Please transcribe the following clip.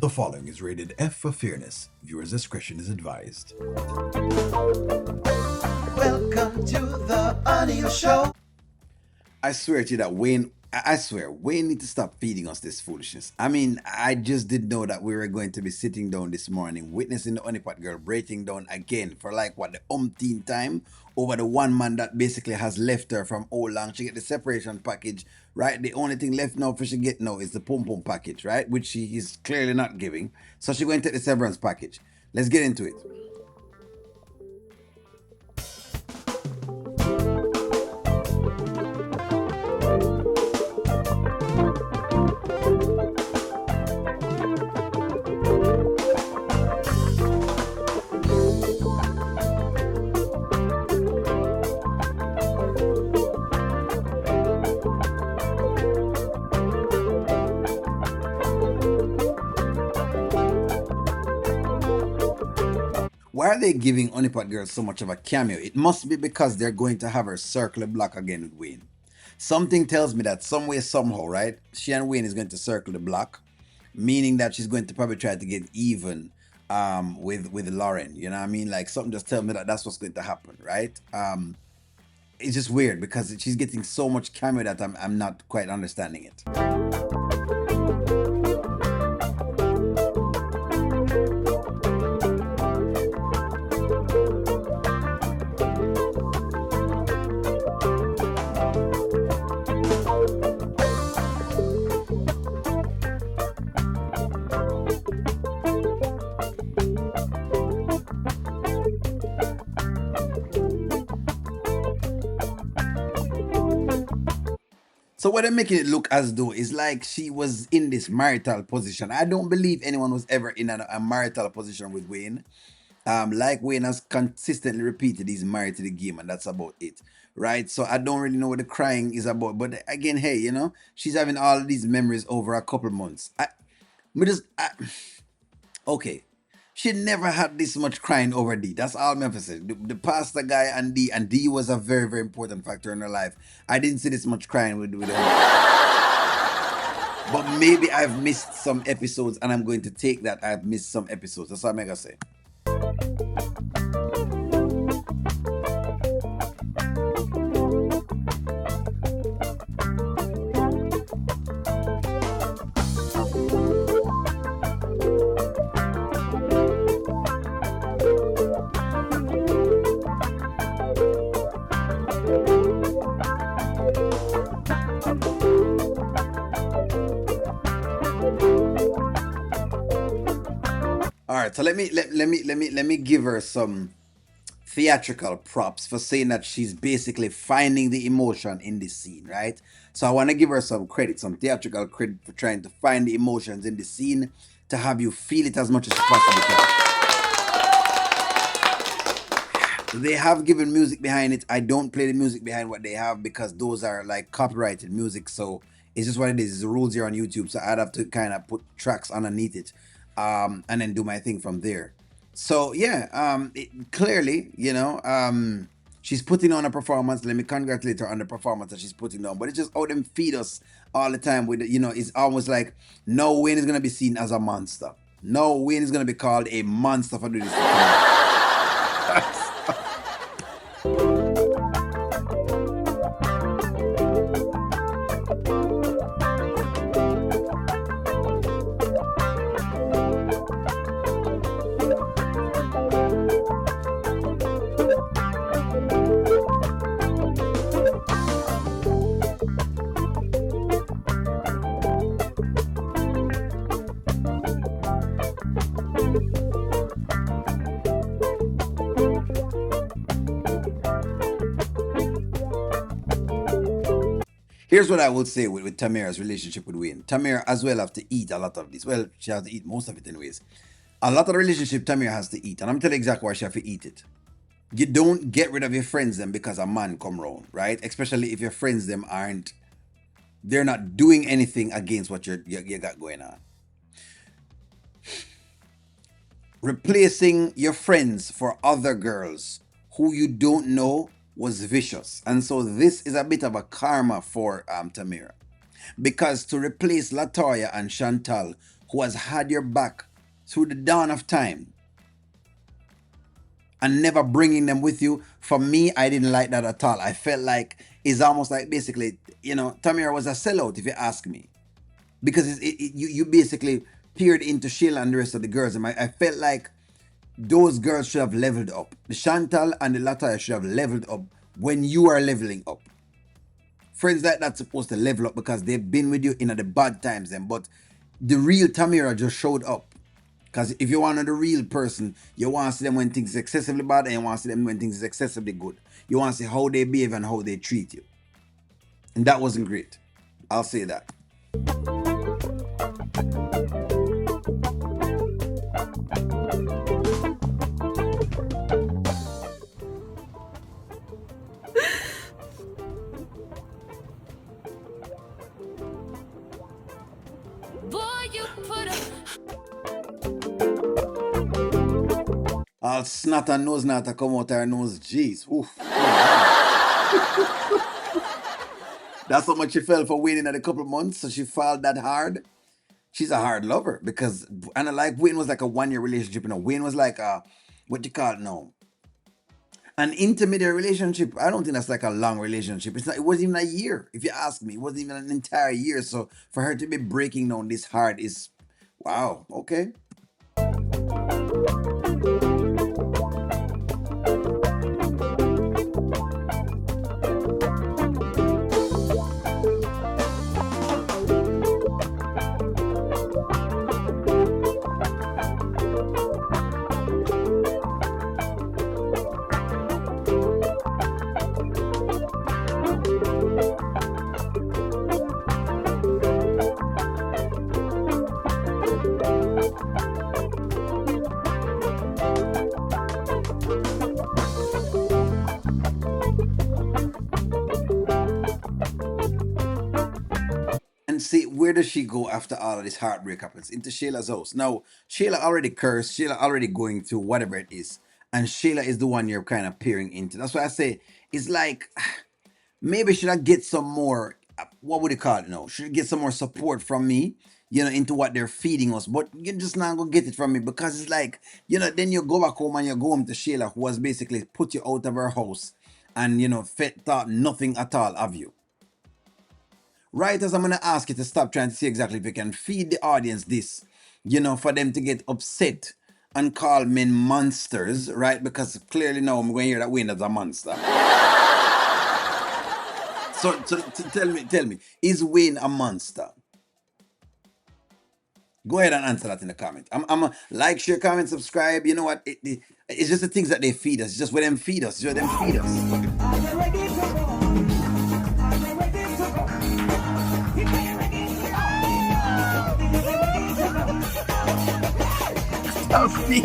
The following is rated F for fairness. Viewers' discretion is advised. Welcome to the audio show. I swear to you that I swear, Wayne need to stop feeding us this foolishness. I mean, I just didn't know that we were going to be sitting down this morning, witnessing the honeypot girl breaking down again for like, what, the umpteenth time over the one man that basically has left her from all long. She get the separation package, right? The only thing left now for she get now is the pom-pom package, right? Which she is clearly not giving. So she's going to take the severance package. Let's get into it. Why are they giving Honeypot Girl so much of a cameo? It must be because they're going to have her circle the block again with Wayne. Something tells me that some way, somehow, right? She and Wayne is going to circle the block, meaning that she's going to probably try to get even with Lauren. You know what I mean? Like, something just tells me that that's what's going to happen, right? It's just weird because she's getting so much cameo that I'm not quite understanding it. So what they're making it look as though is like she was in this marital position. I don't believe anyone was ever in a marital position with Wayne. Like Wayne has consistently repeated, he's married to the game, and that's about it, right? So I don't really know what the crying is about. But again, hey, you know, she's having all these memories over a couple months. Okay. She never had this much crying over D. That's all I'm emphasizing. The pastor guy and D was a very, very important factor in her life. I didn't see this much crying with her. But maybe I've missed some episodes, and I'm going to take that I've missed some episodes. That's what I'm gonna say. All right, so let me give her some theatrical props for saying that she's basically finding the emotion in this scene, right? So I want to give her some credit, some theatrical credit for trying to find the emotions in the scene to have you feel it as much as you possibly can. They have given music behind it. I don't play the music behind what they have because those are like copyrighted music. So it's just what it is. It's the rules here on YouTube. So I'd have to kind of put tracks underneath it and then do my thing from there. So yeah, clearly, you know, she's putting on a performance. Let me congratulate her on the performance that she's putting on. But it's just how them feed us all the time with, you know, it's almost like no Wayne is gonna be seen as a monster. No Wayne is gonna be called a monster for doing this. Here's what I would say with Tamara's relationship with Wayne. Tamara as well have to eat a lot of this. Well, she has to eat most of it anyways. A lot of the relationship Tamara has to eat. And I'm telling you exactly why she has to eat it. You don't get rid of your friends them because a man come round, right? Especially if your friends them they're not doing anything against what you got going on. Replacing your friends for other girls who you don't know was vicious. And so this is a bit of a karma for Tamara. Because to replace Latoya and Chantal who has had your back through the dawn of time and never bringing them with you, for me, I didn't like that at all. I felt like it's almost like basically, Tamira was a sellout, if you ask me, because you basically peered into Sheila and the rest of the girls, and I felt like those girls should have leveled up. The Chantal and the Lataya should have leveled up when you are leveling up. Friends like that's supposed to level up because they've been with you in the bad times, then. But the real Tamira just showed up. Because if you want to know the real person, you want to see them when things are excessively bad, and you want to see them when things are excessively good. You want to see how they behave and how they treat you. And that wasn't great. I'll say that. Boy, you put a All snot and nose not to come out her nose. Jeez. Oof. That's how much she fell for Wayne in a couple of months. So she fell that hard. She's a hard lover because, and I like Wayne was like a 1 year relationship. Wayne was like a, what do you call it now? An intermediate relationship. I don't think that's like a long relationship. It's not, it wasn't even a year. If you ask me, it wasn't even an entire year. So for her to be breaking down this hard is, wow. Okay. And see, where does she go after all of this heartbreak happens? Into Shayla's house. Now, Shayla already cursed. Shayla already going through whatever it is. And Shayla is the one you're kind of peering into. That's why I say it's like maybe should I get some more, what would you call it now? Should I get some more support from me, into what they're feeding us? But you're just not going to get it from me because it's like, then you go back home and you go home to Shayla, who has basically put you out of her house and, thought nothing at all of you. Writers, I'm going to ask you to stop trying to see exactly if you can feed the audience this, for them to get upset and call men monsters, right? Because clearly now I'm going to hear that Wayne is a monster. So tell me, is Wayne a monster? Go ahead and answer that in the comment. I'm a like, share, comment, subscribe. You know what? It's just the things that they feed us. It's just where them feed us. It's where them feed us. Stop me.